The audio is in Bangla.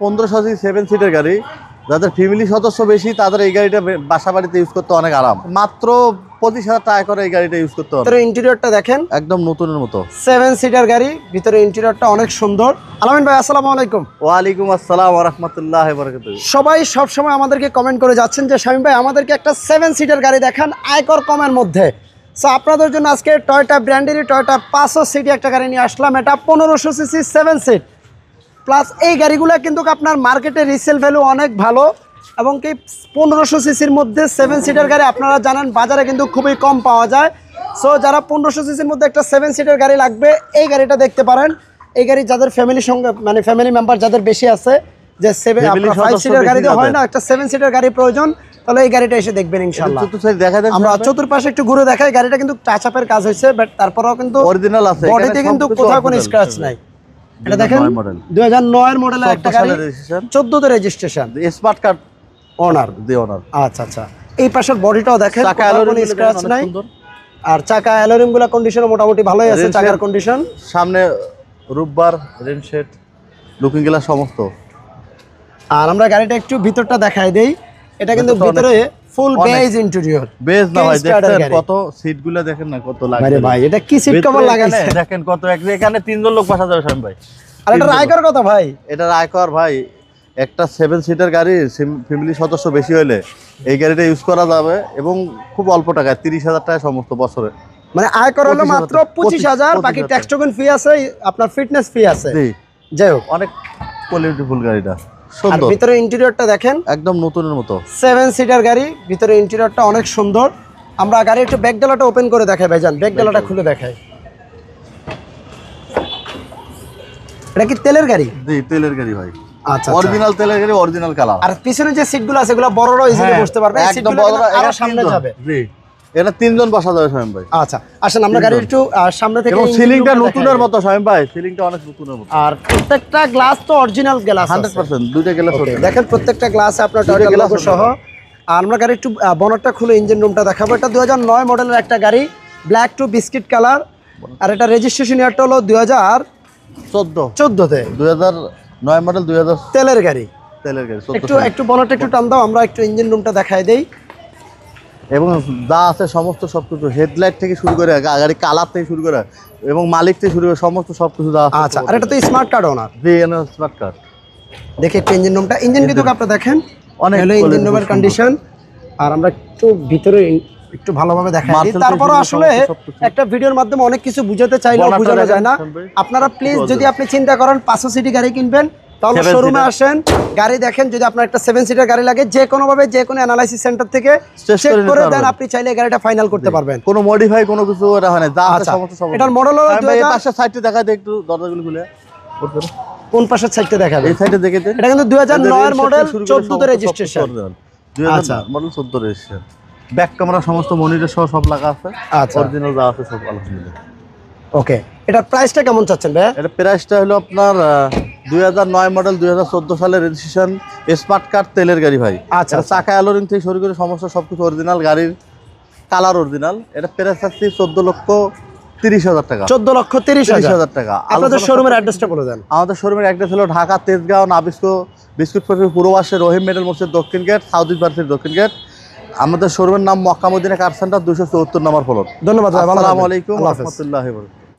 1500 সিসি 7 সিটের গাড়ি, যাদের ফ্যামিলি সদস্য বেশি তাদের এই গাড়িটা বাসা বাড়িতে ইউজ করতে অনেক আরাম। মাত্র 25,000 টাকা করে এই গাড়িটা ইউজ করতে হবে। ভিতরে ইন্টেরিয়রটা দেখেন, একদম নতুনের মতো। 7 সিটার গাড়ি, ভিতরে ইন্টেরিয়রটা অনেক সুন্দর। আলামিন ভাই আসসালামু আলাইকুম। ওয়ালাইকুম আসসালাম ওয়া রাহমাতুল্লাহি ওয়া বারাকাতুহু। সবাই সব সময় আমাদেরকে কমেন্ট করে যাচ্ছেন যে শামীম ভাই আমাদেরকে একটা 7 সিটার গাড়ি দেখান আয়কর কমের মধ্যে। সো আপনাদের জন্য আজকে টয়োটা ব্র্যান্ডেরই টয়োটা 500 সিটি একটা গাড়ি নিয়ে আসলাম। এটা 1500 সিসি 7 সিট প্লাস। এই গাড়িগুলো কিন্তু আপনার মার্কেটে রিসেল ভ্যালু অনেক ভালো, এবং কি 1500 সিসির মধ্যে 7 সিটার গাড়ি আপনারা জানেন বাজারে কিন্তু খুবই কম পাওয়া যায়। সো যারা 1500 সিসির মধ্যে একটা 7 সিটার গাড়ি লাগবে এই গাড়িটা দেখতে পারেন। এই গাড়ি যাদের ফ্যামিলির সঙ্গে মানে ফ্যামিলি মেম্বার যাদের বেশি আছে, যে 5 সিটার গাড়ি দিয়ে হয় না, একটা 7 সিটার গাড়ি প্রয়োজন, তাহলে এই গাড়িটা এসে দেখবেন ইনশাআল্লাহ। আমরা চতুর্পাশে একটু ঘুরে দেখাই। গাড়িটা কিন্তু টাচ আপের কাজ হয়েছে, বাট তারপরেও কিন্তু অরিজিনাল আছে, বডিতে কিন্তু কোথাও কোনো স্ক্র্যাচ নাই। এটা দেখেন 2009 এর মডেলের একটা গাড়ি, 14 তে রেজিস্ট্রেশন, স্মার্ট কার্ড ওনার দি ওনার। আচ্ছা আচ্ছা, এই পাশের বডিটাও দেখেন, কোনো স্ক্র্যাচ নাই। আর চাকা অ্যালুমিনিয়াম গুলা কন্ডিশন মোটামুটি ভালোই আছে, চাকার কন্ডিশন। সামনে রূপবার, রেনশেড, লুকিং গ্লাস সমস্ত। আর আমরা গাড়িটা একটু ভিতরটা দেখাই দেই। এটা কিন্তু ভিতরে ফুল বেজ ইন্টেরিয়র, বেজ না ভাই, দেখেন কত সিটগুলো দেখেন না কত লাগে। আরে ভাই এটা কি সিট কভার লাগাইছে দেখেন কত, এখানে 3 জন লোক বসা যাবে শামীম ভাই। আর এটা আয়কর কত ভাই? এটা আয়কর ভাই, একটা 7 সিটার গাড়ি ফ্যামিলি সদস্য বেশি হলে এই গাড়িটা ইউজ করা যাবে, এবং খুব অল্প টাকায় 30,000 টাকা সমস্ত বছরে। মানে আয়কর হলো মাত্র 25,000, বাকি ট্যাক্স টোকেন ফি আছে, আপনার ফিটনেস ফি আছে। জি, যাই হোক অনেক কোয়ালিটিফুল গাড়িটা, আর সুন্দর। ভিতরে ইন্টেরিয়রটা দেখেন, একদম নতুনের মতো। 7 সিটার গাড়ি, ভিতরে ইন্টেরিয়রটা অনেক সুন্দর। আমরা গাড়ি একটু ব্যাক ডালাটা ওপেন করে দেখাই ভাইজান, ব্যাক ডালাটা খুলে দেখাই। এটা কি তেলের গাড়ি? জি, তেলের গাড়ি ভাই। আচ্ছা, অরিজিনাল তেলের গাড়ি, অরিজিনাল কালার। আর পিছনে যে সিটগুলো আছে এগুলো বড়রা ইজিলি বসতে পারবে, এই সিটগুলো আরো সামনে যাবে। জি, এটা 3 জন বসা যাবে শামীম ভাই। আচ্ছা আসেন আমরা গাড়ি একটু সামনে থেকে। এবং সিলিংটা নতুনের মতো শামীম ভাই, সিলিংটা অনেক নতুনের মতো। আর প্রত্যেকটা গ্লাস তো অরিজিনাল গ্লাস 100%, দুইটা গ্লাস আছে। দেখেন প্রত্যেকটা গ্লাসে আপনার টয়োটা লোগো সহ। আর আমরা গাড়ি একটু বনেটটা খুলে ইঞ্জিন রুমটা দেখাবো। এটা 2009 মডেলের একটা গাড়ি, ব্ল্যাক টু বিস্কিট কালার। আর এটা রেজিস্ট্রেশন ইয়ারটা হলো 2014 তে। 2009 মডেল, 2000 তেলের গাড়ি। তেলের গাড়ি। একটু বনেটটা একটু টান দাও, আমরা একটু ইঞ্জিন রুমটা দেখাই দেই। এবং যা আছে সমস্ত সবকিছু, হেডলাইট থেকে শুরু করে গাড়ি কালার থেকে শুরু করে এবং মালিক থেকে শুরু করে সমস্ত সবকিছু যা আছে। আচ্ছা, আর এটা তো স্মার্ট কার্ড ওনার। জি, এনে স্মার্ট কার্ড। দেখে একটু ইঞ্জিন রুমটা, ইঞ্জিন কিন্তু আপনারা দেখেন অনেক হলো ইঞ্জিন রুমের কন্ডিশন। আর আমরা একটু ভিতরে একটু ভালোভাবে দেখাই দিই। তারপরে আসলে একটা ভিডিওর মাধ্যমে অনেক কিছু বুঝাতে চাইলেও বোঝানো যায় না। আপনারা প্লিজ যদি আপনি চিন্তা করেন 500 সিটি গাড়ি কিনবেন, তাহলে শোরুমে আসেন, গাড়ি দেখেন। যদি আপনার একটা 7 সিটার গাড়ি লাগে, যে কোনো ভাবে যে কোনো অ্যানালাইসিস সেন্টার থেকে চেক করে দেন, আপনি চাইলে গাড়িটা ফাইনাল করতে পারবেন। কোনো মডিফাই কোনো কিছু এটা হয় না, যা আছে সমস্ত সব। এটার মডেল হলো 2000। পাশের সাইডে দেখাই দে একটু, দরজাগুলো খুলে। কোন পাশের সাইডটা দেখাবেন? এই সাইডে দেখে দেন। এটা কিন্তু 2009 এর মডেল, 14 তে registration. 2000 model, 14 registration. Back camera সমস্ত মনিটর সহ সব লাগা আছে। আচ্ছা, অরিজিনাল যা আছে সব আলহামদুলিল্লাহ। ওকে, এটার প্রাইসটা কেমন চাচ্ছেন ভাই? এটা প্রাইসটা হলো আপনার 2009 মডেল, 2014 সালের রেজিস্ট্রেশন, স্মার্ট কার্ড, তেলের গাড়ি ভাই। আচ্ছা, চাকা অ্যালোরিং থেকে শুরু করে সমস্ত সবকিছু অরিজিনাল, গাড়ির কালার অরিজিনাল। এটা প্রাইস আছে 14,30,000 টাকা। 14,30,000 টাকা। আপনাদের শোরুমের অ্যাড্রেসটা বলে দেন। আমাদের শোরুমের অ্যাড্রেস হলো Dhaka Tejgaon Nabisco biscuit factory পূর্ব পাশে রহিম মেডেল মসজিদ দক্ষিণ গেট, সাউথ ইউনিভার্সিটি দক্ষিণ গেট। আমাদের শোরুমের নাম মক্কা মদিনা কার সেন্টার, 274 নম্বর ফ্লোর। ধন্যবাদ, আসসালামু আলাইকুম ওয়া রাহমাতুল্লাহি ওয়া বারাকাতুহু।